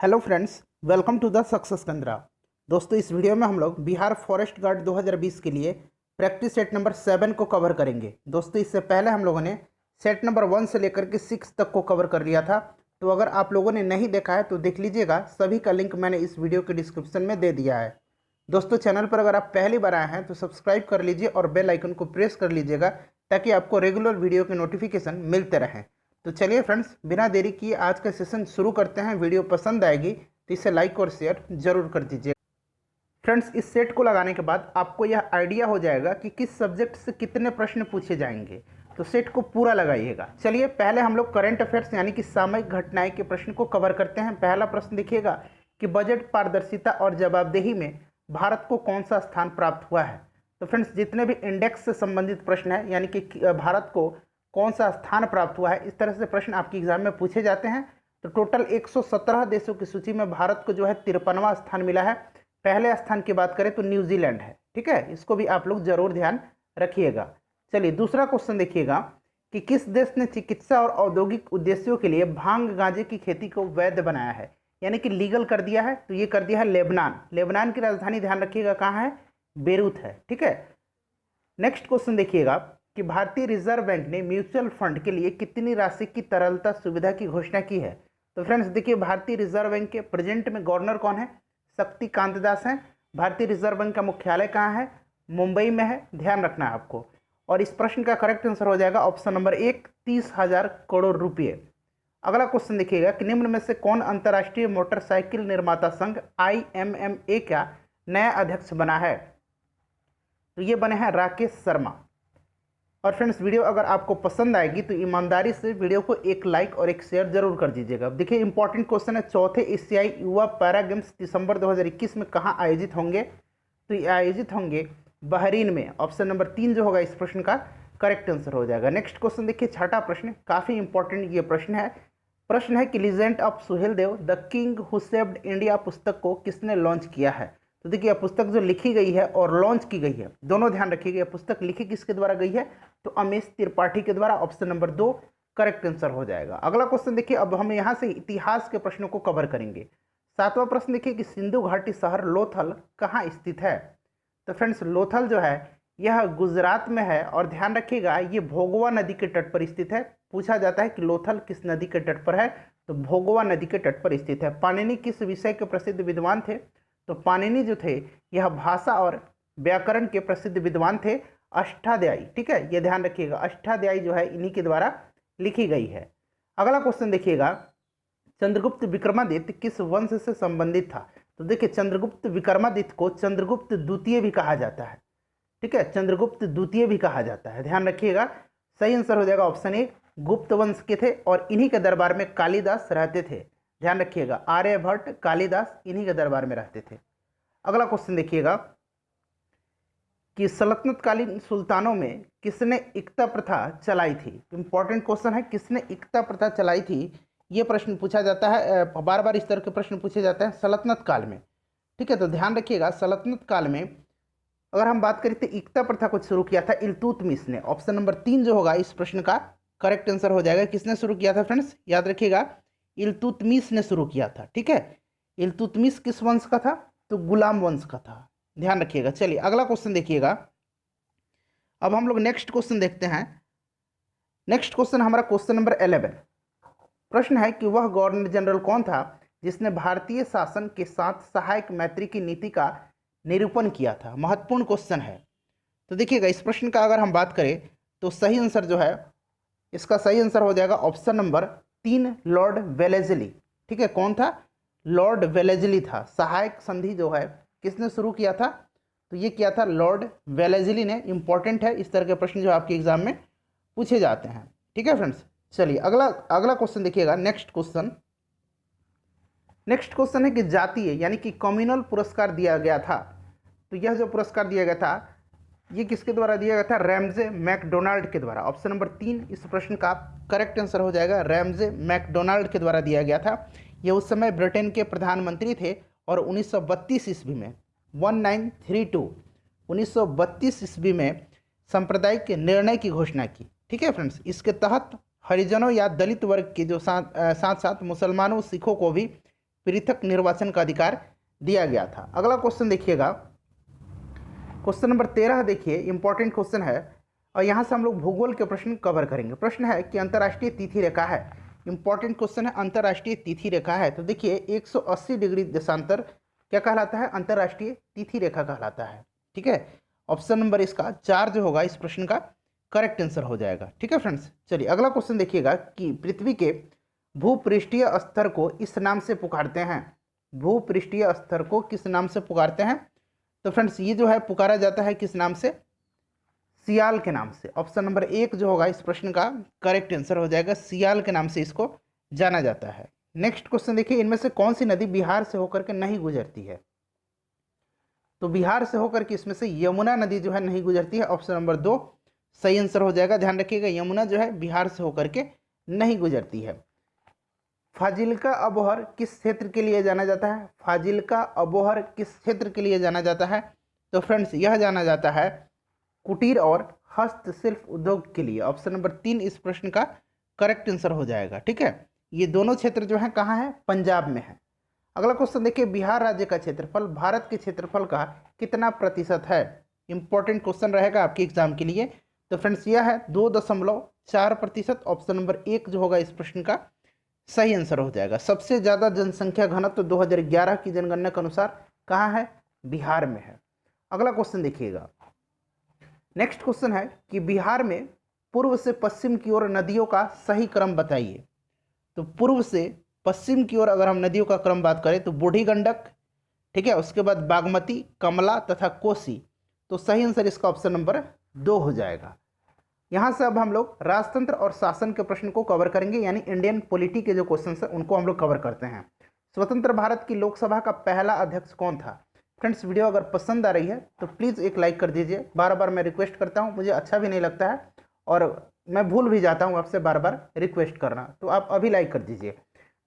Hello friends, welcome to the success Kendra. दोस्तों, इस video में हम लोग बिहार फॉरेस्ट गार्ड 2020 के लिए प्रैक्टिस सेट नंबर 7 को कवर करेंगे। दोस्तों, इससे पहले हम लोगों ने सेट नंबर 1 से लेकर के 6 तक को कवर कर लिया था। तो अगर आप लोगों ने नहीं देखा है तो देख लीजिएगा, सभी का लिंक मैंने इस वीडियो के डिस्क्रिप्शन में दे दिया है। दोस्तों, चैनल पर अगर आप पहली बार आए हैं तो सब्सक्राइब कर लीजिए और बेल आइकन को प्रेस कर लीजिएगा ताकि आपको रेगुलर वीडियो के नोटिफिकेशन मिलते रहें। तो चलिए फ्रेंड्स, बिना देरी किए आज का सेशन शुरू करते हैं। वीडियो पसंद आएगी तो इसे लाइक और शेयर जरूर कर दीजिए। फ्रेंड्स, इस सेट को लगाने के बाद आपको यह आइडिया हो जाएगा कि किस सब्जेक्ट से कितने प्रश्न पूछे जाएंगे। तो सेट को पूरा लगाइएगा। चलिए, पहले हम लोग करंट अफेयर्स यानी कि सामयिक घटनाएं के प्रश्न को कवर करते हैं। पहला प्रश्न देखिएगा कि बजट पारदर्शिता और जवाबदेही में भारत को कौन सा स्थान प्राप्त हुआ है। तो फ्रेंड्स, जितने भी इंडेक्स से संबंधित प्रश्न है यानी कि भारत को कौन सा स्थान प्राप्त हुआ है, इस तरह से प्रश्न आपके एग्जाम में पूछे जाते हैं। तो टोटल 117 देशों की सूची में भारत को जो है 53वां स्थान मिला है। पहले स्थान की बात करें तो न्यूजीलैंड है। ठीक है, इसको भी आप लोग जरूर ध्यान रखिएगा। चलिए, दूसरा क्वेश्चन देखिएगा कि किस देश ने चिकित्सा और औद्योगिक उद्देश्यों के लिए भांग गांजे की खेती को वैध बनाया है, यानी कि लीगल कर दिया है। तो ये कर दिया है लेबनान। लेबनान की राजधानी ध्यान रखिएगा कहाँ है, बेरूत है। ठीक है, नेक्स्ट क्वेश्चन देखिएगा कि भारतीय रिजर्व बैंक ने म्यूचुअल फंड के लिए कितनी राशि की तरलता सुविधा की घोषणा की है। तो फ्रेंड्स देखिए, भारतीय रिजर्व बैंक के प्रेजेंट में गवर्नर कौन है, शक्तिकांत दास हैं। भारतीय रिजर्व बैंक का मुख्यालय कहाँ है, मुंबई में है, ध्यान रखना है आपको। और इस प्रश्न का करेक्ट आंसर हो जाएगा ऑप्शन नंबर 1, 30,000 करोड़ रुपये। अगला क्वेश्चन देखिएगा कि निम्न में से कौन अंतर्राष्ट्रीय मोटरसाइकिल निर्माता संघ IMMA का नया अध्यक्ष बना है। तो ये बने हैं राकेश शर्मा। और फ्रेंड्स, वीडियो अगर आपको पसंद आएगी तो ईमानदारी से वीडियो को एक लाइक और एक शेयर जरूर कर दीजिएगा। देखिए, इंपॉर्टेंट क्वेश्चन है, चौथे एशियाई युवा पैरा गेम्स दिसंबर 2021 में कहाँ आयोजित होंगे। तो ये आयोजित होंगे बहरीन में। ऑप्शन नंबर 3 जो होगा इस प्रश्न का करेक्ट आंसर हो जाएगा। नेक्स्ट क्वेश्चन देखिए, छठा प्रश्न, काफ़ी इंपॉर्टेंट ये प्रश्न है कि legend of Suheldev the king who saved India पुस्तक को किसने लॉन्च किया है। तो देखिए, यह पुस्तक जो लिखी गई है और लॉन्च की गई है, दोनों ध्यान रखिएगा। यह पुस्तक लिखी किसके द्वारा गई है, तो अमीश त्रिपाठी के द्वारा। ऑप्शन नंबर 2 करेक्ट आंसर हो जाएगा। अगला क्वेश्चन देखिए, अब हम यहाँ से इतिहास के प्रश्नों को कवर करेंगे। सातवां प्रश्न देखिए कि सिंधु घाटी शहर लोथल कहाँ स्थित है। तो फ्रेंड्स, लोथल जो है यह गुजरात में है। और ध्यान रखिएगा, ये भोगवा नदी के तट पर स्थित है। पूछा जाता है कि लोथल किस नदी के तट पर है, तो भोगवा नदी के तट पर स्थित है। पाणिनि किस विषय के प्रसिद्ध विद्वान थे। तो पाणिनि जो थे यह भाषा और व्याकरण के प्रसिद्ध विद्वान थे। अष्टाध्यायी, ठीक है, यह ध्यान रखिएगा, अष्टाध्यायी जो है इन्हीं के द्वारा लिखी गई है। अगला क्वेश्चन देखिएगा, चंद्रगुप्त विक्रमादित्य किस वंश से संबंधित था। तो देखिए, चंद्रगुप्त विक्रमादित्य को चंद्रगुप्त द्वितीय भी कहा जाता है। ठीक है, चंद्रगुप्त द्वितीय भी कहा जाता है, ध्यान रखिएगा। सही आंसर हो जाएगा ऑप्शन 1, गुप्त वंश के थे और इन्हीं के दरबार में कालिदास रहते थे। ध्यान रखिएगा, आर्यभट्ट, कालिदास इन्हीं के दरबार में रहते थे। अगला क्वेश्चन देखिएगा कि सल्तनतकालीन सुल्तानों में किसने इक्ता प्रथा चलाई थी। इंपॉर्टेंट क्वेश्चन है, किसने इक्ता प्रथा चलाई थी, ये प्रश्न पूछा जाता है। बार बार इस तरह के प्रश्न पूछे जाते हैं सल्तनत काल में। ठीक है, तो ध्यान रखिएगा, सल्तनत काल में अगर हम बात करें तो इक्ता प्रथा को शुरू किया था इल्तुतमिश ने। ऑप्शन नंबर 3 जो होगा इस प्रश्न का करेक्ट आंसर हो जाएगा। किसने शुरू किया था फ्रेंड्स, याद रखिएगा, इल्तुतमिश ने शुरू किया था। ठीक है, इल्तुतमिश किस वंश का था, तो गुलाम वंश का था, ध्यान रखिएगा। चलिए, अगला क्वेश्चन देखिएगा। अब हम लोग नेक्स्ट क्वेश्चन देखते हैं। नेक्स्ट क्वेश्चन हमारा क्वेश्चन नंबर 11। प्रश्न है कि वह गवर्नर जनरल कौन था जिसने भारतीय शासन के साथ सहायक मैत्री की नीति का निरूपण किया था। महत्वपूर्ण क्वेश्चन है। तो देखिएगा, इस प्रश्न का अगर हम बात करें तो सही आंसर जो है इसका सही आंसर हो जाएगा ऑप्शन नंबर 3, लॉर्ड वेलेजली। ठीक है, कौन था, लॉर्ड वेलेजली था। सहायक संधि जो है किसने शुरू किया था, तो ये किया था लॉर्ड वेलेजली ने। इंपॉर्टेंट है, इस तरह के प्रश्न जो आपके एग्जाम में पूछे जाते हैं। ठीक है फ्रेंड्स, चलिए अगला क्वेश्चन देखिएगा। नेक्स्ट क्वेश्चन है कि जातीय यानी कि कम्युनल पुरस्कार दिया गया था। तो यह जो पुरस्कार दिया गया था ये किसके द्वारा दिया गया था, रैमजे मैकडोनाल्ड के द्वारा। ऑप्शन नंबर 3 इस प्रश्न का करेक्ट आंसर हो जाएगा, रैमजे मैकडोनाल्ड के द्वारा दिया गया था। ये उस समय ब्रिटेन के प्रधानमंत्री थे और 1932 ईस्वी में 1932 ईस्वी में सांप्रदायिक निर्णय की घोषणा की। ठीक है फ्रेंड्स, इसके तहत हरिजनों या दलित वर्ग के जो साथ साथ मुसलमानों सिखों को भी पृथक निर्वाचन का अधिकार दिया गया था। अगला क्वेश्चन देखिएगा, क्वेश्चन नंबर 13 देखिए, इंपॉर्टेंट क्वेश्चन है और यहाँ से हम लोग भूगोल के प्रश्न कवर करेंगे। प्रश्न है कि अंतर्राष्ट्रीय तिथि रेखा है, इंपॉर्टेंट क्वेश्चन है, अंतर्राष्ट्रीय तिथि रेखा है। तो देखिए 180 डिग्री देशांतर क्या कहलाता है, अंतर्राष्ट्रीय तिथि रेखा कहलाता है। ठीक है, ऑप्शन नंबर इसका 4 जो होगा इस प्रश्न का करेक्ट आंसर हो जाएगा। ठीक है फ्रेंड्स, चलिए अगला क्वेश्चन देखिएगा कि पृथ्वी के भूपृष्ठीय स्तर को इस नाम से पुकारते हैं, भूपृष्ठीय स्तर को किस नाम से पुकारते हैं। तो फ्रेंड्स ये जो है पुकारा जाता है किस नाम से, सियाल के नाम से। ऑप्शन नंबर 1 जो होगा इस प्रश्न का करेक्ट आंसर हो जाएगा, सियाल के नाम से इसको जाना जाता है। नेक्स्ट क्वेश्चन देखिए, इनमें से कौन सी नदी बिहार से होकर के नहीं गुजरती है। तो बिहार से होकर के इसमें से यमुना नदी जो है नहीं गुजरती है, ऑप्शन नंबर 2 सही आंसर हो जाएगा। ध्यान रखिएगा यमुना जो है बिहार से होकर के नहीं गुजरती है। फाजिल्का अबोहर किस क्षेत्र के लिए जाना जाता है, फाजिल्का अबोहर किस क्षेत्र के लिए जाना जाता है। तो फ्रेंड्स यह जाना जाता है कुटीर और हस्तशिल्प उद्योग के लिए। ऑप्शन नंबर 3 इस प्रश्न का करेक्ट आंसर हो जाएगा। ठीक है, ये दोनों क्षेत्र जो है कहाँ है, पंजाब में है। अगला क्वेश्चन देखिए, बिहार राज्य का क्षेत्रफल भारत के क्षेत्रफल का कितना प्रतिशत है। इंपॉर्टेंट क्वेश्चन रहेगा आपके एग्जाम के लिए। तो फ्रेंड्स यह है 2.4%। ऑप्शन नंबर 1 जो होगा इस प्रश्न का सही आंसर हो जाएगा। सबसे ज़्यादा जनसंख्या घनत्व 2011 की जनगणना के अनुसार कहाँ है, बिहार में है। अगला क्वेश्चन देखिएगा, नेक्स्ट क्वेश्चन है कि बिहार में पूर्व से पश्चिम की ओर नदियों का सही क्रम बताइए। तो पूर्व से पश्चिम की ओर अगर हम नदियों का क्रम बात करें तो बूढ़ी गंडक, ठीक है, उसके बाद बागमती, कमला तथा कोसी। तो सही आंसर इसका ऑप्शन नंबर 2 हो जाएगा। यहाँ से अब हम लोग राजतंत्र और शासन के प्रश्न को कवर करेंगे, यानी इंडियन पॉलिटी के जो क्वेश्चन है उनको हम लोग कवर करते हैं। स्वतंत्र भारत की लोकसभा का पहला अध्यक्ष कौन था। फ्रेंड्स वीडियो अगर पसंद आ रही है तो प्लीज़ एक लाइक कर दीजिए। बार बार मैं रिक्वेस्ट करता हूँ, मुझे अच्छा भी नहीं लगता है और मैं भूल भी जाता हूँ आपसे बार बार रिक्वेस्ट करना, तो आप अभी लाइक कर दीजिए।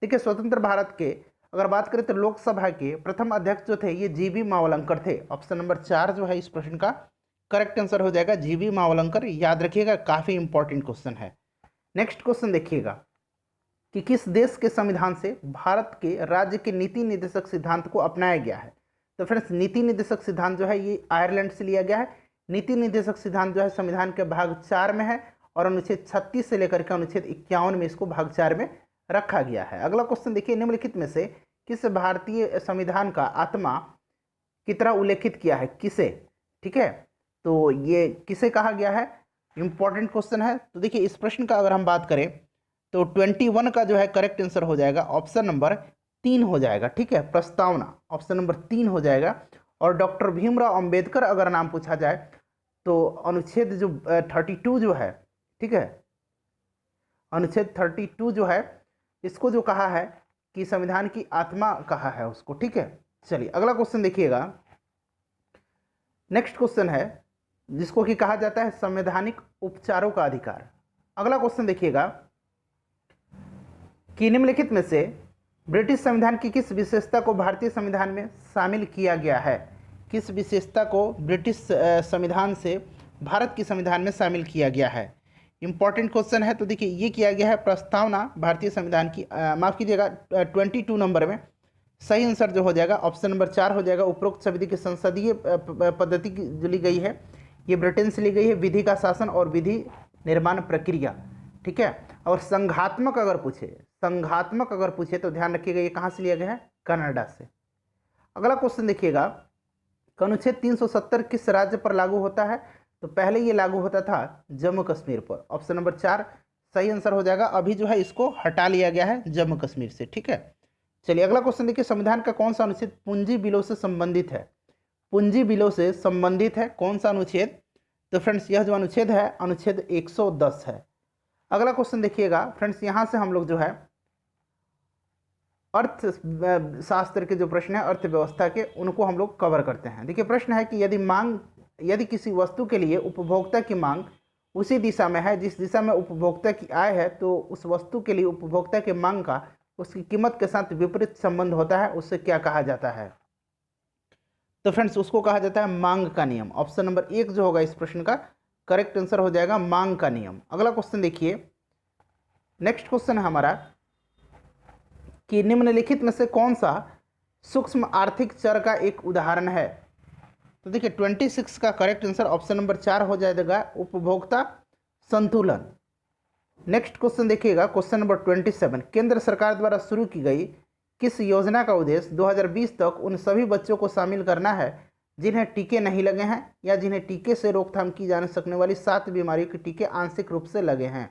देखिए स्वतंत्र भारत के अगर बात करें तो लोकसभा के प्रथम अध्यक्ष जो थे ये जीवी मावलंकर थे। ऑप्शन नंबर 4 जो है इस प्रश्न का करेक्ट आंसर हो जाएगा, जीवी मावलंकर। याद रखिएगा, काफ़ी इंपॉर्टेंट क्वेश्चन है। नेक्स्ट क्वेश्चन देखिएगा कि किस देश के संविधान से भारत के राज्य के नीति निर्देशक सिद्धांत को अपनाया गया है। तो फ्रेंड्स नीति निर्देशक सिद्धांत जो है ये आयरलैंड से लिया गया है। नीति निर्देशक सिद्धांत जो है संविधान के भाग 4 में है और अनुच्छेद 36 से लेकर के अनुच्छेद 51 में इसको भाग 4 में रखा गया है। अगला क्वेश्चन देखिए, निम्नलिखित में से किस भारतीय संविधान का आत्मा की तरह उल्लेखित किया है, किसे। ठीक है, तो ये किसे कहा गया है, इंपॉर्टेंट क्वेश्चन है। तो देखिए इस प्रश्न का अगर हम बात करें तो 21 का जो है करेक्ट आंसर हो जाएगा, ऑप्शन नंबर 3 हो जाएगा। ठीक है, प्रस्तावना ऑप्शन नंबर 3 हो जाएगा। और डॉक्टर भीमराव अंबेडकर अगर नाम पूछा जाए तो अनुच्छेद जो 32 जो है, ठीक है, अनुच्छेद 32 जो है इसको जो कहा है कि संविधान की आत्मा कहा है उसको। ठीक है, चलिए अगला क्वेश्चन देखिएगा। नेक्स्ट क्वेश्चन है जिसको कि कहा जाता है संवैधानिक उपचारों का अधिकार। अगला क्वेश्चन देखिएगा कि निम्नलिखित में से ब्रिटिश संविधान की किस विशेषता को भारतीय संविधान में शामिल किया गया है। किस विशेषता को ब्रिटिश संविधान से भारत के संविधान में शामिल किया गया है, इंपॉर्टेंट क्वेश्चन है। तो देखिए ये किया गया है प्रस्तावना भारतीय संविधान की, माफ़ कीजिएगा 22 नंबर में। सही आंसर जो हो जाएगा ऑप्शन नंबर 4 हो जाएगा। उपरोक्त शब्द की संसदीय पद्धति जो ली गई है ये ब्रिटेन से ली गई है, विधि का शासन और विधि निर्माण प्रक्रिया। ठीक है, और संघात्मक अगर पूछे तो ध्यान रखिएगा ये कहाँ से लिया गया है, कनाडा से। अगला क्वेश्चन देखिएगा, अनुच्छेद 370 किस राज्य पर लागू होता है। तो पहले ये लागू होता था जम्मू कश्मीर पर। ऑप्शन नंबर 4 सही आंसर हो जाएगा। अभी जो है इसको हटा लिया गया है जम्मू कश्मीर से। ठीक है, चलिए अगला क्वेश्चन देखिए, संविधान का कौन सा अनुच्छेद पूंजी बिलों से संबंधित है। पूंजी बिलों से संबंधित है कौन सा अनुच्छेद। तो फ्रेंड्स यह जो अनुच्छेद है अनुच्छेद 110 है। अगला क्वेश्चन देखिएगा फ्रेंड्स, यहाँ से हम लोग जो है अर्थशास्त्र के जो प्रश्न है अर्थव्यवस्था के उनको हम लोग कवर करते हैं। देखिए प्रश्न है कि यदि किसी वस्तु के लिए उपभोक्ता की मांग उसी दिशा में है जिस दिशा में उपभोक्ता की आय है, तो उस वस्तु के लिए उपभोक्ता की मांग का उसकी कीमत के साथ विपरीत संबंध होता है, उससे क्या कहा जाता है। तो फ्रेंड्स उसको कहा जाता है मांग का नियम। ऑप्शन नंबर 1 जो होगा इस प्रश्न का करेक्ट आंसर हो जाएगा, मांग का नियम। अगला क्वेश्चन देखिए, नेक्स्ट क्वेश्चन है हमारा कि निम्नलिखित में से कौन सा सूक्ष्म आर्थिक चर का एक उदाहरण है। तो देखिए 26 का करेक्ट आंसर ऑप्शन नंबर 4 हो जाएगा, उपभोक्ता संतुलन। नेक्स्ट क्वेश्चन देखिएगा, क्वेश्चन नंबर 27, केंद्र सरकार द्वारा शुरू की गई किस योजना का उद्देश्य 2020 तक उन सभी बच्चों को शामिल करना है जिन्हें टीके नहीं लगे हैं या जिन्हें टीके से रोकथाम की जा सकने वाली 7 बीमारियों के टीके आंशिक रूप से लगे हैं।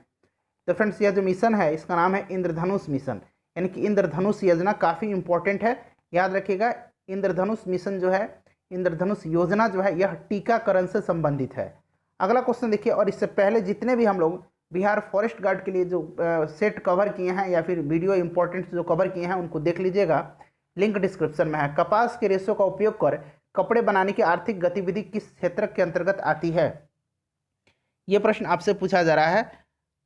तो फ्रेंड्स यह जो मिशन है इसका नाम है इंद्रधनुष मिशन, यानी कि इंद्रधनुष योजना काफ़ी इंपॉर्टेंट है, याद रखिएगा। इंद्रधनुष मिशन जो है, इंद्रधनुष योजना जो है, यह टीकाकरण से संबंधित है। अगला क्वेश्चन देखिए, और इससे पहले जितने भी हम लोग बिहार फॉरेस्ट गार्ड के लिए जो सेट कवर किए हैं या फिर वीडियो इंपॉर्टेंट जो कवर किए हैं उनको देख लीजिएगा, लिंक डिस्क्रिप्शन में है। कपास के रेशों का उपयोग कर कपड़े बनाने की आर्थिक गतिविधि किस क्षेत्र के अंतर्गत आती है, ये प्रश्न आपसे पूछा जा रहा है।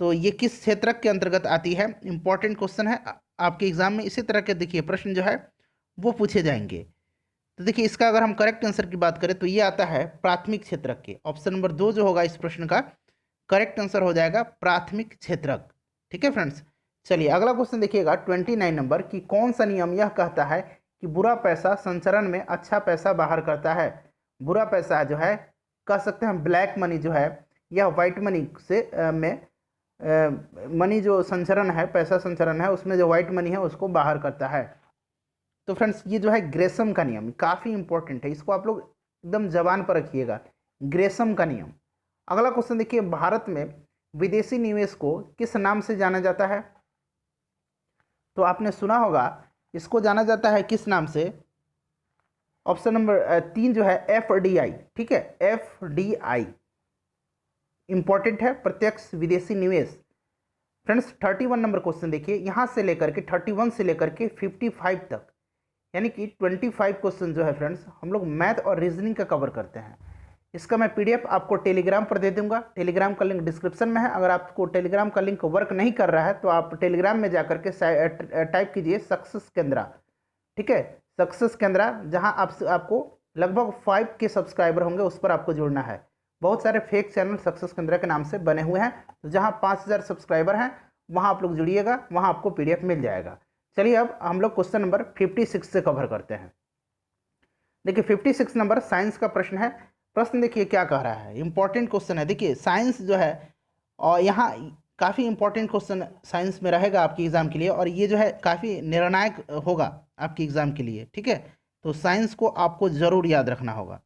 तो ये किस क्षेत्र के अंतर्गत आती है, इंपॉर्टेंट क्वेश्चन है आपके एग्जाम में। इसी तरह के देखिए प्रश्न जो है वो पूछे जाएंगे। तो देखिए इसका अगर हम करेक्ट आंसर की बात करें तो ये आता है प्राथमिक क्षेत्रक के। ऑप्शन नंबर 2 जो होगा इस प्रश्न का करेक्ट आंसर हो जाएगा प्राथमिक क्षेत्रक। ठीक है फ्रेंड्स, चलिए अगला क्वेश्चन देखिएगा 29 नंबर की कौन सा नियम यह कहता है कि बुरा पैसा संचरण में अच्छा पैसा बाहर करता है। बुरा पैसा जो है, कह सकते हैं ब्लैक मनी जो है, यह वाइट मनी से मनी जो संचरण है, पैसा संचरण है, उसमें जो वाइट मनी है उसको बाहर करता है। तो फ्रेंड्स ये जो है ग्रेसम का नियम काफ़ी इंपॉर्टेंट है, इसको आप लोग एकदम जबान पर रखिएगा, ग्रेसम का नियम। अगला क्वेश्चन देखिए, भारत में विदेशी निवेश को किस नाम से जाना जाता है। तो आपने सुना होगा, इसको जाना जाता है किस नाम से। ऑप्शन नंबर 3 जो है FDI। ठीक है, FDI इंपॉर्टेंट है, प्रत्यक्ष विदेशी निवेश। फ्रेंड्स 31 नंबर क्वेश्चन देखिए, यहाँ से लेकर के 31 से लेकर के 55 तक, यानी कि 25 क्वेश्चन जो है फ्रेंड्स हम लोग मैथ और रीजनिंग का कवर करते हैं। इसका मैं PDF आपको टेलीग्राम पर दे दूंगा, टेलीग्राम का लिंक डिस्क्रिप्शन में है। अगर आपको टेलीग्राम का लिंक वर्क नहीं कर रहा है तो आप टेलीग्राम में जाकर के टाइप कीजिए सक्सेस केंद्रा। ठीक है, सक्सेस केंद्रा, जहां आपको लगभग 5 के सब्सक्राइबर होंगे, उस पर आपको जुड़ना है। बहुत सारे फेक चैनल सक्सेस केंद्रा के नाम से बने हुए हैं, तो जहां 5000 सब्सक्राइबर हैं वहां आप लोग जुड़िएगा, वहां आपको PDF मिल जाएगा। चलिए अब हम लोग क्वेश्चन नंबर 56 से कवर करते हैं। देखिए 56 नंबर साइंस का प्रश्न है। प्रश्न देखिए क्या कह रहा है, इंपॉर्टेंट क्वेश्चन है। देखिए साइंस जो है, और यहाँ काफ़ी इंपॉर्टेंट क्वेश्चन साइंस में रहेगा आपके एग्जाम के लिए, और ये जो है काफ़ी निर्णायक होगा आपके एग्जाम के लिए। ठीक है, तो साइंस को आपको ज़रूर याद रखना होगा।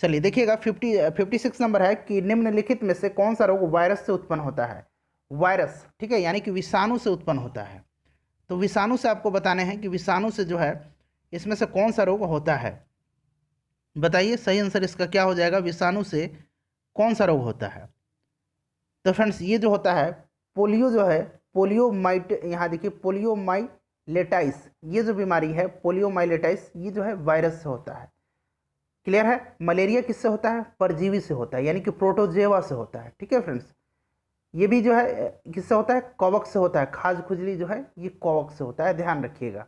चलिए देखिएगा 56 नंबर है कि निम्नलिखित में से कौन सा रोग वायरस से उत्पन्न होता है। वायरस, ठीक है, यानी कि विषाणु से उत्पन्न होता है। तो विषाणु से आपको बताने हैं कि विषाणु से जो है इसमें से कौन सा रोग होता है, बताइए सही आंसर इसका क्या हो जाएगा। विषाणु से कौन सा रोग होता है। तो फ्रेंड्स ये जो होता है पोलियो जो है, पोलियोमाइट, यहाँ देखिए पोलियोमाइलेटाइस, ये जो बीमारी है पोलियोमाइलेटाइस, ये जो है वायरस से होता है। क्लियर है। मलेरिया किससे होता है, परजीवी से होता है, यानी कि प्रोटोजेवा से होता है। ठीक है फ्रेंड्स, ये भी जो है किससे होता है, कवक से होता है। खाज खुजली जो है ये कवक से होता है, ध्यान रखिएगा।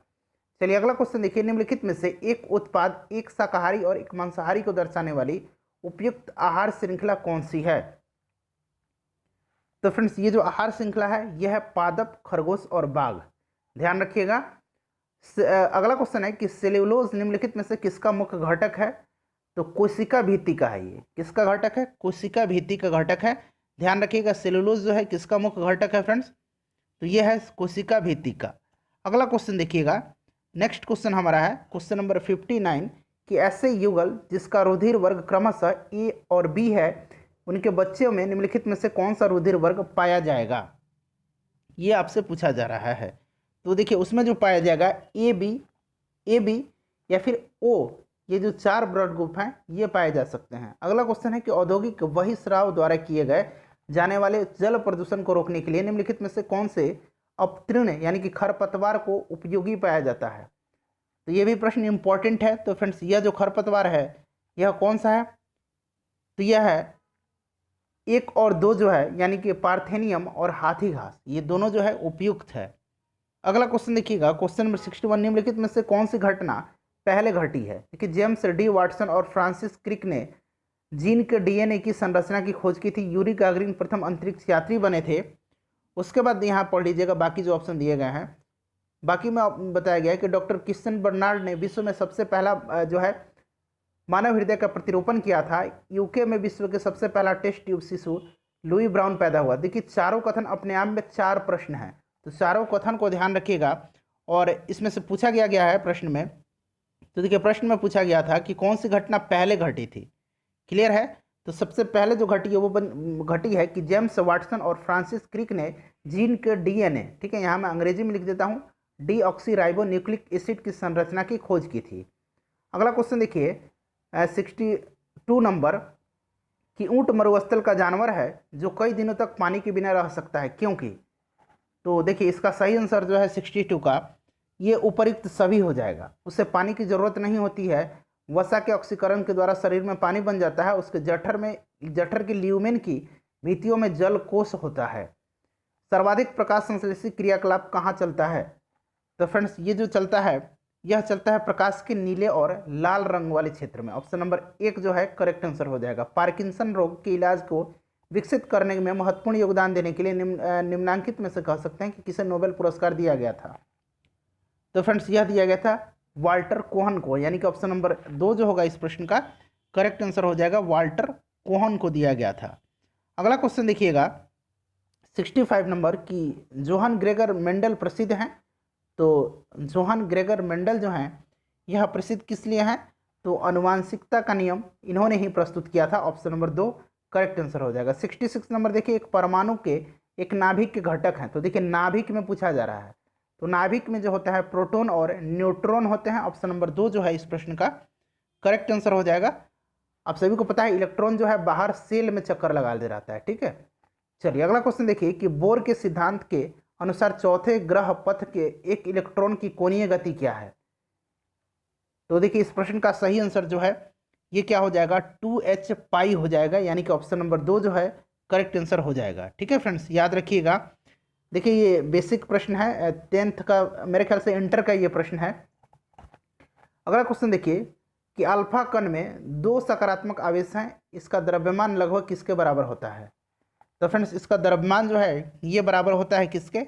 चलिए अगला क्वेश्चन देखिए, निम्नलिखित में से एक उत्पाद एक शाकाहारी और एक मांसाहारी को दर्शाने वाली उपयुक्त आहार श्रृंखला कौन सी है। तो फ्रेंड्स ये जो आहार श्रृंखला है यह है पादप, खरगोश और बाघ, ध्यान रखिएगा। अगला क्वेश्चन है कि सेल्यूलोज निम्नलिखित में से किसका मुख्य घटक है। तो कोशिका भित्ति का है, ये किसका घटक है, कोशिका भित्ति का घटक है। ध्यान रखिएगा सेल्यूलोज जो है किसका मुख्य घटक है फ्रेंड्स, तो ये है कोशिका भित्ति का। अगला क्वेश्चन देखिएगा, नेक्स्ट क्वेश्चन हमारा है क्वेश्चन नंबर 59 कि ऐसे युगल जिसका रुधिर वर्ग क्रमशः A और B है, उनके बच्चों में निम्नलिखित में से कौन सा रुधिर वर्ग पाया जाएगा, ये आपसे पूछा जा रहा है। तो देखिए उसमें जो पाया जाएगा ए बी या फिर O, ये जो 4 ब्लड ग्रुप हैं ये पाए जा सकते हैं। अगला क्वेश्चन है कि औद्योगिक बहिस्राव द्वारा किए गए जाने वाले जल प्रदूषण को रोकने के लिए निम्नलिखित में से कौन से अपतृण यानी कि खरपतवार को उपयोगी पाया जाता है। तो ये भी प्रश्न इंपॉर्टेंट है। तो फ्रेंड्स यह जो खरपतवार है यह कौन सा है, तो यह है 1 और 2 जो है, यानी कि पार्थेनियम और हाथी घास, ये दोनों जो है उपयुक्त है। अगला क्वेश्चन देखिएगा, क्वेश्चन नंबर 61, निम्नलिखित में से कौन सी घटना पहले घटी है। देखिए जेम्स डी वाटसन और फ्रांसिस क्रिक ने जीन के DNA की संरचना की खोज की थी। यूरी गागरिन प्रथम अंतरिक्ष यात्री बने थे। उसके बाद यहाँ पढ़ लीजिएगा बाकी जो ऑप्शन दिए गए हैं। बाकी में बताया गया है कि डॉक्टर क्रिश्चियन बर्नार्ड ने विश्व में सबसे पहला जो है मानव हृदय का प्रतिरूपण किया था। यूके में विश्व के सबसे पहला टेस्ट ट्यूब शिशु लुई ब्राउन पैदा हुआ। देखिए चारों कथन अपने आप में 4 प्रश्न हैं, तो चारों कथन को ध्यान रखिएगा। और इसमें से पूछा गया है प्रश्न में, तो देखिए प्रश्न में पूछा गया था कि कौन सी घटना पहले घटी थी। क्लियर है? तो सबसे पहले जो घटी है वो घटी है कि जेम्स वाटसन और फ्रांसिस क्रिक ने जीन के डीएनए, ठीक है, यहाँ मैं अंग्रेजी में लिख देता हूँ, डीऑक्सीराइबो न्यूक्लिक एसिड की संरचना की खोज की थी। अगला क्वेश्चन देखिए 62 नंबर, कि ऊंट मरुस्थल का जानवर है जो कई दिनों तक पानी के बिना रह सकता है, क्योंकि? तो देखिए इसका सही आंसर जो है 62 का ये उपर्युक्त सभी हो जाएगा। उसे पानी की ज़रूरत नहीं होती है, वसा के ऑक्सीकरण के द्वारा शरीर में पानी बन जाता है, उसके जठर की ल्यूमेन की भित्तियों में जल कोश होता है। सर्वाधिक प्रकाश संश्लेषी क्रियाकलाप कहाँ चलता है? तो फ्रेंड्स ये जो चलता है यह चलता है प्रकाश के नीले और लाल रंग वाले क्षेत्र में। ऑप्शन नंबर 1 जो है करेक्ट आंसर हो जाएगा। पार्किंसन रोग के इलाज को विकसित करने में महत्वपूर्ण योगदान देने के लिए निम्नांकित में से कह सकते हैं कि किसे नोबेल पुरस्कार दिया गया था? तो फ्रेंड्स यह दिया गया था वाल्टर कोहन को, यानी कि ऑप्शन नंबर 2 जो होगा इस प्रश्न का करेक्ट आंसर हो जाएगा, वाल्टर कोहन को दिया गया था। अगला क्वेश्चन देखिएगा 65 नंबर, की जोहान ग्रेगर मेंडल प्रसिद्ध हैं। तो जोहान ग्रेगर मेंडल जो हैं यह प्रसिद्ध किस लिए हैं? तो अनुवांशिकता का नियम इन्होंने ही प्रस्तुत किया था। ऑप्शन नंबर 2 करेक्ट आंसर हो जाएगा। 66 नंबर देखिए, एक परमाणु के एक नाभिक के घटक हैं। तो देखिए नाभिक में पूछा जा रहा है, तो नाभिक में जो होता है प्रोटॉन और न्यूट्रॉन होते हैं। ऑप्शन नंबर 2 जो है इस प्रश्न का करेक्ट आंसर हो जाएगा। आप सभी को पता है इलेक्ट्रॉन जो है बाहर सेल में चक्कर लगा दे रहता है, ठीक है। चलिए अगला क्वेश्चन देखिए कि बोर के सिद्धांत के अनुसार चौथे ग्रह पथ के एक इलेक्ट्रॉन की कोणीय गति क्या है? तो देखिए इस प्रश्न का सही आंसर जो है ये क्या हो जाएगा, 2h पाई हो जाएगा, यानी कि ऑप्शन नंबर 2 जो है करेक्ट आंसर हो जाएगा। ठीक है फ्रेंड्स, याद रखिएगा। देखिए ये बेसिक प्रश्न है 10th का, मेरे ख्याल से इंटर का ये प्रश्न है। अगला क्वेश्चन देखिए कि अल्फा कण में 2 सकारात्मक आवेश हैं, इसका द्रव्यमान लगभग किसके बराबर होता है? तो फ्रेंड्स इसका द्रव्यमान जो है ये बराबर होता है किसके?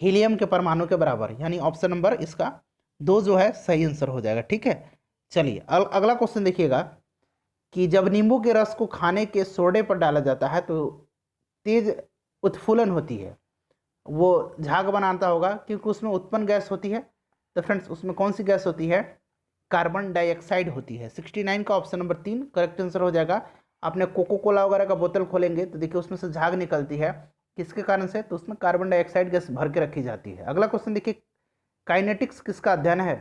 हीलियम के परमाणु के बराबर, यानी ऑप्शन नंबर इसका 2 जो है सही आंसर हो जाएगा। ठीक है, चलिए अगला क्वेश्चन देखिएगा कि जब नींबू के रस को खाने के सोडे पर डाला जाता है तो तेज उत्फुलन होती है, वो झाग बनाता होगा क्योंकि उसमें उत्पन्न गैस होती है। तो फ्रेंड्स उसमें कौन सी गैस होती है? कार्बन डाइऑक्साइड होती है। 69 का ऑप्शन नंबर 3 करेक्ट आंसर हो जाएगा। आपने कोको कोला वगैरह का बोतल खोलेंगे तो देखिए उसमें से झाग निकलती है, किसके कारण से? तो उसमें कार्बन डाइऑक्साइड गैस भर के रखी जाती है। अगला क्वेश्चन देखिए, काइनेटिक्स किसका अध्ययन है?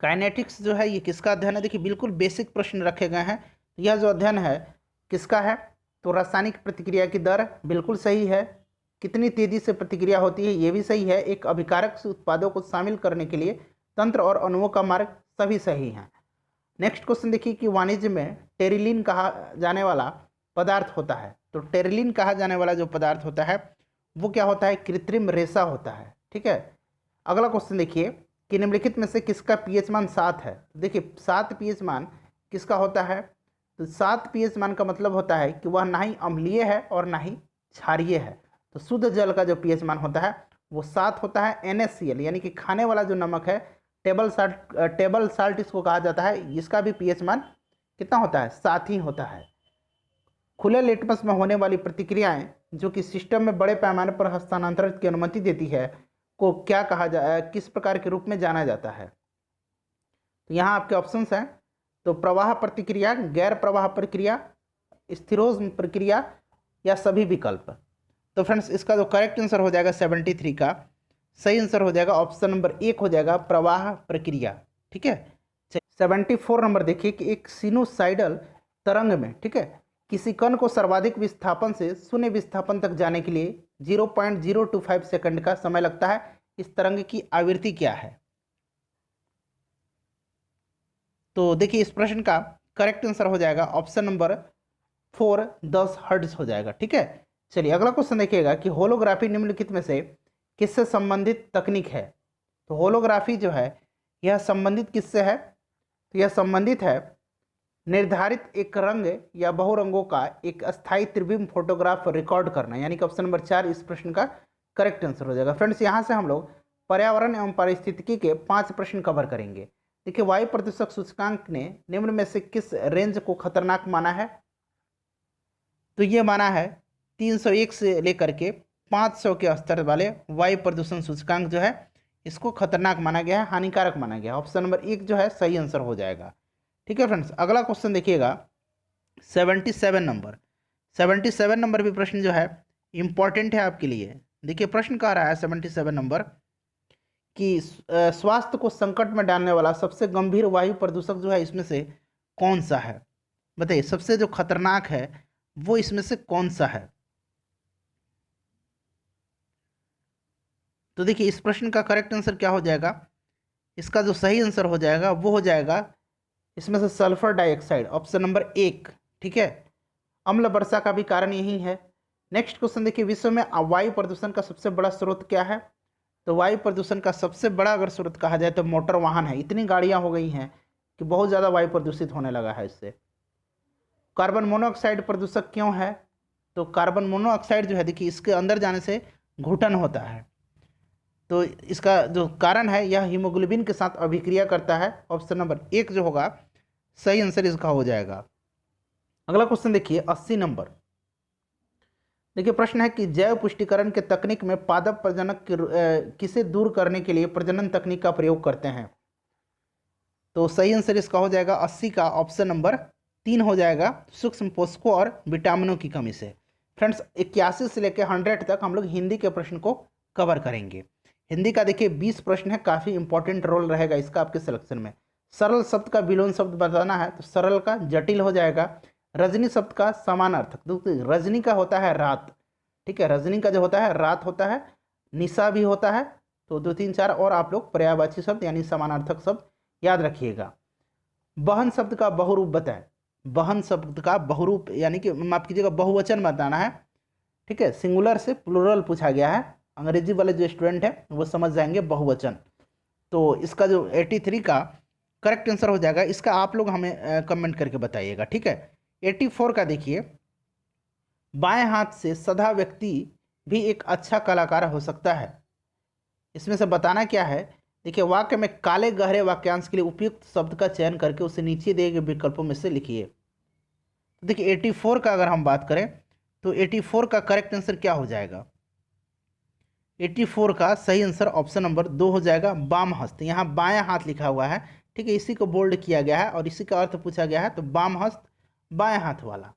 काइनेटिक्स जो है ये किसका अध्ययन है? देखिए बिल्कुल बेसिक प्रश्न रखे गए हैं। यह जो अध्ययन है किसका है? तो रासायनिक प्रतिक्रिया की दर बिल्कुल सही है, कितनी तेजी से प्रतिक्रिया होती है ये भी सही है, एक अभिकारक से उत्पादों को शामिल करने के लिए तंत्र और अणुओं का मार्ग सभी सही हैं। नेक्स्ट क्वेश्चन देखिए कि वाणिज्य में टेरिलिन कहा जाने वाला पदार्थ होता है। तो टेरिलिन कहा जाने वाला जो पदार्थ होता है वो क्या होता है? कृत्रिम रेशा होता है। ठीक है, अगला क्वेश्चन देखिए कि निम्नलिखित में से किसका पीएच मान 7 है? देखिए 7 पीएच मान किसका होता है? तो 7 पीएच मान का मतलब होता है कि वह ना ही अम्लीय है और ना ही क्षारीय है। तो शुद्ध जल का जो पीएच मान होता है वो 7 होता है। NaCl यानी कि खाने वाला जो नमक है, टेबल साल्ट इसको कहा जाता है, इसका भी पीएच मान कितना होता है? 7 ही होता है। खुले लिटमस में होने वाली प्रतिक्रियाएं जो कि सिस्टम में बड़े पैमाने पर हस्तांतरित की अनुमति देती है को क्या कहा किस प्रकार के रूप में जाना जाता है? तो यहाँ आपके ऑप्शंस हैं, तो प्रवाह प्रतिक्रिया, गैर प्रवाह प्रक्रिया, स्थिरोष्म प्रक्रिया या सभी विकल्प। तो फ्रेंड्स इसका जो करेक्ट आंसर हो जाएगा 73 का सही आंसर हो जाएगा, ऑप्शन नंबर 1 हो जाएगा, प्रवाह प्रक्रिया। ठीक है, 74 नंबर देखिए कि एक सिनुसाइडल तरंग में, ठीक है, किसी कण को सर्वाधिक विस्थापन से शून्य विस्थापन तक जाने के लिए 0.025 सेकंड का समय लगता है। इस तरंग की आवृत्ति क्या है? तो देखिए इस प्रश्न का करेक्ट आंसर हो जाएगा ऑप्शन नंबर 4 10 हर्ट्ज हो जाएगा। ठीक है, चलिए अगला क्वेश्चन देखिएगा कि होलोग्राफी निम्नलिखित में से किससे संबंधित तकनीक है? तो होलोग्राफी जो है यह संबंधित किससे है? तो यह संबंधित है निर्धारित एक रंग या बहुरंगों का एक अस्थायी त्रिविम फोटोग्राफ रिकॉर्ड करना, यानी कि ऑप्शन नंबर 4 इस प्रश्न का करेक्ट आंसर हो जाएगा। फ्रेंड्स यहाँ से हम लोग पर्यावरण एवं पारिस्थितिकी के 5 प्रश्न कवर करेंगे। देखिए, वायु प्रदूषक सूचकांक ने निम्न में से किस रेंज को खतरनाक माना है? तो ये माना है 301 से लेकर के 500 के स्तर वाले वायु प्रदूषण सूचकांक जो है इसको खतरनाक माना गया है, हानिकारक माना गया है। ऑप्शन नंबर 1 जो है सही आंसर हो जाएगा। ठीक है फ्रेंड्स, अगला क्वेश्चन देखिएगा 77 नंबर। 77 नंबर भी प्रश्न जो है इंपॉर्टेंट है आपके लिए। देखिए, प्रश्न कह रहा है 77 नंबर कि स्वास्थ्य को संकट में डालने वाला सबसे गंभीर वायु प्रदूषक जो है इसमें से कौन सा है? बताइए, सबसे जो खतरनाक है वो इसमें से कौन सा है? तो देखिए, इस प्रश्न का करेक्ट आंसर क्या हो जाएगा? इसका जो सही आंसर हो जाएगा वो हो जाएगा इसमें से सल्फर डाइऑक्साइड, ऑप्शन नंबर 1। ठीक है, अम्ल वर्षा का भी कारण यही है। नेक्स्ट क्वेश्चन देखिए, विश्व में वायु प्रदूषण का सबसे बड़ा स्रोत क्या है? तो वायु प्रदूषण का सबसे बड़ा अगर स्रोत कहा जाए तो मोटर वाहन है। इतनी गाड़ियां हो गई हैं कि बहुत ज़्यादा वायु प्रदूषित होने लगा है इससे। कार्बन मोनोऑक्साइड प्रदूषक क्यों है? तो कार्बन मोनोऑक्साइड जो है देखिए इसके अंदर जाने से घुटन होता है, तो इसका जो कारण है यह हीमोग्लोबिन के साथ अभिक्रिया करता है। ऑप्शन नंबर 1 जो होगा सही आंसर इसका हो जाएगा। अगला क्वेश्चन देखिए 80 नंबर। देखिए, प्रश्न है कि जैव पुष्टिकरण के तकनीक में पादप प्रजनक किसे दूर करने के लिए प्रजनन तकनीक का प्रयोग करते हैं? तो सही आंसर इसका हो जाएगा 80 का ऑप्शन नंबर 3 हो जाएगा, सूक्ष्म पोषकों और विटामिनों की कमी से। फ्रेंड्स, 81 से लेकर 100 तक हम लोग हिंदी के प्रश्न को कवर करेंगे। हिंदी का देखिए 20 प्रश्न है, काफ़ी इंपॉर्टेंट रोल रहेगा इसका आपके सिलेक्शन में। सरल शब्द का विलोम शब्द बताना है तो सरल का जटिल हो जाएगा। रजनी शब्द का समानार्थक, रजनी का होता है रात। ठीक है, रजनी का जो होता है रात होता है, निशा भी होता है। तो 2 3 4 और आप लोग पर्यायवाची शब्द यानी समानार्थक शब्द याद रखिएगा। बहन शब्द का बहुरूप बताएं। बहन शब्द का बहुरूप यानी कि माफ कीजिएगा बहुवचन बताना है। ठीक है, सिंगुलर से प्लूरल पूछा गया है। अंग्रेजी वाले जो स्टूडेंट हैं वो समझ जाएंगे बहुवचन। तो इसका जो 83 का करेक्ट आंसर हो जाएगा, इसका आप लोग हमें कमेंट करके बताइएगा। ठीक है, 84 का देखिए, बाएं हाथ से सधा व्यक्ति भी एक अच्छा कलाकार हो सकता है। इसमें से बताना क्या है? देखिए, वाक्य में काले गहरे वाक्यांश के लिए उपयुक्त शब्द का चयन करके उसे नीचे दिए गए विकल्पों में से लिखिए। तो देखिए 84 का अगर हम बात करें तो 84 का करेक्ट आंसर क्या हो जाएगा? 84 का सही आंसर ऑप्शन नंबर 2 हो जाएगा, बाम हस्त। यहाँ बायां हाथ लिखा हुआ है। ठीक है, इसी को बोल्ड किया गया है और इसी का अर्थ पूछा गया है, तो बाम हस्त बाएं हाथ वाला।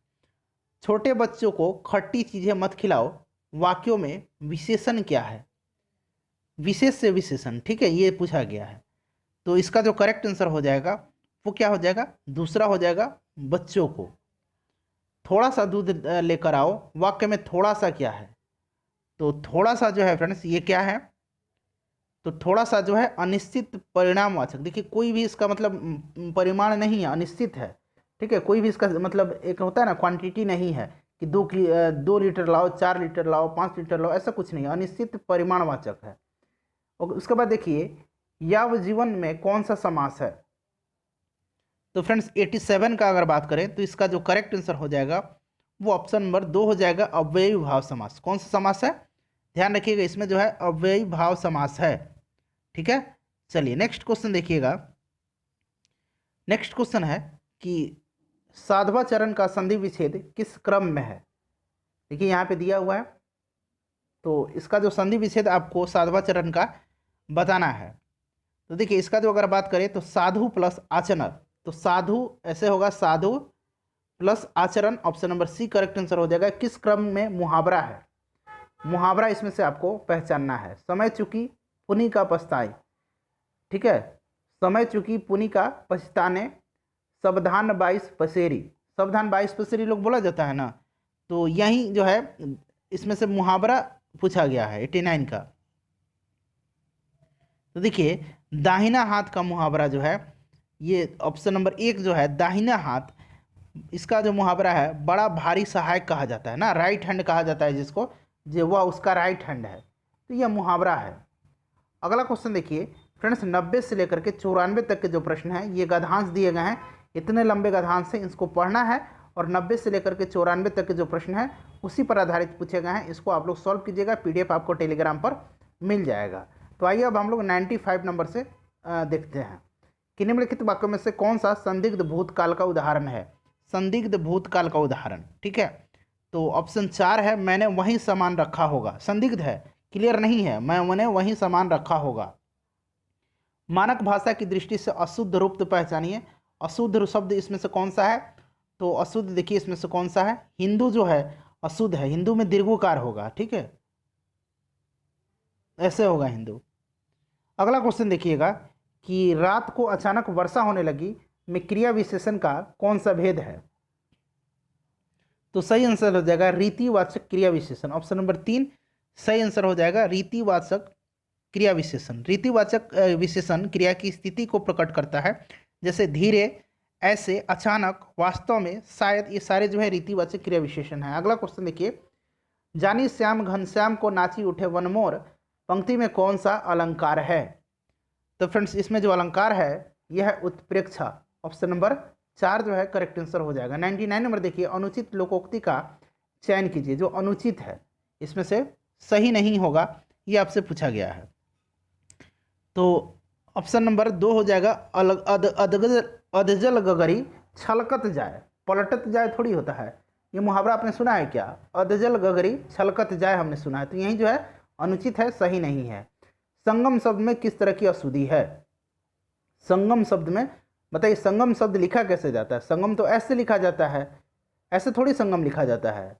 छोटे बच्चों को खट्टी चीजें मत खिलाओ, वाक्यों में विशेषण क्या है? विशेष से विशेषण, ठीक है, ये पूछा गया है। तो इसका जो करेक्ट आंसर हो जाएगा वो क्या हो जाएगा? दूसरा हो जाएगा, बच्चों को। थोड़ा सा दूध लेकर आओ, वाक्य में थोड़ा सा क्या है? तो थोड़ा सा जो है फ्रेंड्स ये क्या है? तो थोड़ा सा जो है अनिश्चित परिणामवाचक। देखिए, कोई भी इसका मतलब परिमाण नहीं है, अनिश्चित है। ठीक है, कोई भी इसका मतलब एक होता है ना क्वांटिटी नहीं है कि 2 लीटर लाओ, 4 लीटर लाओ, 5 लीटर लाओ, ऐसा कुछ नहीं है, अनिश्चित परिमाणवाचक है। और उसके बाद देखिए, यावजीवन में कौन सा समास है? तो फ्रेंड्स 87 का अगर बात करें तो इसका जो करेक्ट आंसर हो जाएगा वो ऑप्शन नंबर 2 हो जाएगा, अव्ययी भाव समास। कौन सा समास है? ध्यान रखिएगा, इसमें जो है अव्ययी भाव समास है। ठीक है, चलिए नेक्स्ट क्वेश्चन देखिएगा। नेक्स्ट क्वेश्चन है कि साधवाचरण का संधि विच्छेद किस क्रम में है? देखिए यहाँ पे दिया हुआ है, तो इसका जो संधि विच्छेद आपको साधवाचरण का बताना है। तो देखिए, इसका जो अगर बात करें तो साधु प्लस आचरण, तो साधु ऐसे होगा, साधु प्लस आचरण, option number C correct answer हो जाएगा। किस क्रम में मुहावरा है? मुहावरा इसमें से आपको पहचानना है। समय चुकी पुनि का पछताए। ठीक है, समय चुकी पुनि का पछताने, सावधान 22 पसेरी। सावधान 22 पसेरी लोग बोला जाता है ना, तो यही जो है इसमें से मुहावरा पूछा गया है 89 का। तो देखिए, दाहिना हाथ का मुहावरा जो है ये ऑप्शन नंबर 1 जो है, दाहिना हाथ, इसका जो मुहावरा है बड़ा भारी सहायक कहा जाता है ना, राइट हैंड कहा जाता है जिसको, जो वह उसका राइट हैंड है, तो यह मुहावरा है। अगला क्वेश्चन देखिए फ्रेंड्स, 90 से लेकर के 94 तक के जो प्रश्न हैं ये गद्यांश दिए गए हैं। इतने लंबे गद्यांश हैं, इसको पढ़ना है और 90 से लेकर के 94 तक के जो प्रश्न हैं उसी पर आधारित पूछे गए हैं। इसको आप लोग सॉल्व कीजिएगा, PDF आपको टेलीग्राम पर मिल जाएगा। तो आइए अब हम लोग 95 नंबर से देखते हैं कि निम्नलिखित वाक्यों में से कौन सा संदिग्ध भूतकाल का उदाहरण है। संदिग्ध भूतकाल का उदाहरण, ठीक है। तो ऑप्शन 4 है, मैंने वहीं सामान रखा होगा। संदिग्ध है, क्लियर नहीं है, मैंने वहीं सामान रखा होगा। मानक भाषा की दृष्टि से अशुद्ध रूप तो पहचानिए। अशुद्ध शब्द इसमें से कौन सा है? तो अशुद्ध देखिए इसमें से कौन सा है? हिंदू जो है अशुद्ध है, हिंदू में दीर्घोकार होगा, ठीक है, ऐसे होगा हिंदू। अगला क्वेश्चन देखिएगा कि रात को अचानक वर्षा होने लगी में क्रिया विशेषण का कौन सा भेद है? तो सही आंसर हो जाएगा रीतिवाचक क्रिया विशेषण। ऑप्शन नंबर 3 सही आंसर हो जाएगा रीतिवाचक क्रिया विशेषण। रीतिवाचक विशेषण क्रिया की स्थिति को प्रकट करता है, जैसे धीरे, ऐसे, अचानक, वास्तव में, शायद, ये सारे जो है रीतिवाचक क्रिया विशेषण है। अगला क्वेश्चन देखिए, जानी श्याम घनश्याम को नाची उठे वनमोर पंक्ति में कौन सा अलंकार है? तो फ्रेंड्स इसमें जो अलंकार है यह है उत्प्रेक्षा। ऑप्शन नंबर 4 जो है करेक्ट आंसर हो जाएगा। 99 नंबर देखिए, अनुचित लोकोक्ति का चयन कीजिए। जो अनुचित है इसमें से सही नहीं होगा, ये आपसे पूछा गया है। तो ऑप्शन नंबर 2 हो जाएगा अधजल गगरी छलकत जाए। पलटत जाए थोड़ी होता है, ये मुहावरा आपने सुना है क्या? अधजल गगरी छलकत जाए हमने सुना है, तो यही जो है अनुचित है, सही नहीं है। संगम शब्द में किस तरह की अशुद्धि है? संगम शब्द में बताइए, संगम शब्द लिखा कैसे जाता है? संगम तो ऐसे लिखा जाता है, ऐसे थोड़ी संगम लिखा जाता है,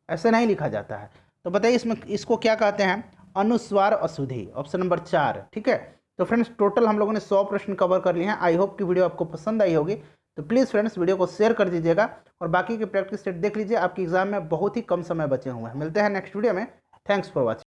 ऐसे नहीं लिखा जाता है। तो बताइए इसमें इसको क्या कहते हैं? अनुस्वार अशुद्धि। ऑप्शन नंबर 4, ठीक है। तो फ्रेंड्स टोटल हम लोगों ने 100 प्रश्न कवर कर लिए हैं। आई होप कि वीडियो आपको पसंद आई होगी। तो प्लीज़ फ्रेंड्स वीडियो को शेयर कर दीजिएगा और बाकी के प्रैक्टिस सेट देख लीजिए। आपके एग्जाम में बहुत ही कम समय बचे हुए हैं। मिलते हैं नेक्स्ट वीडियो में। Thanks for watching.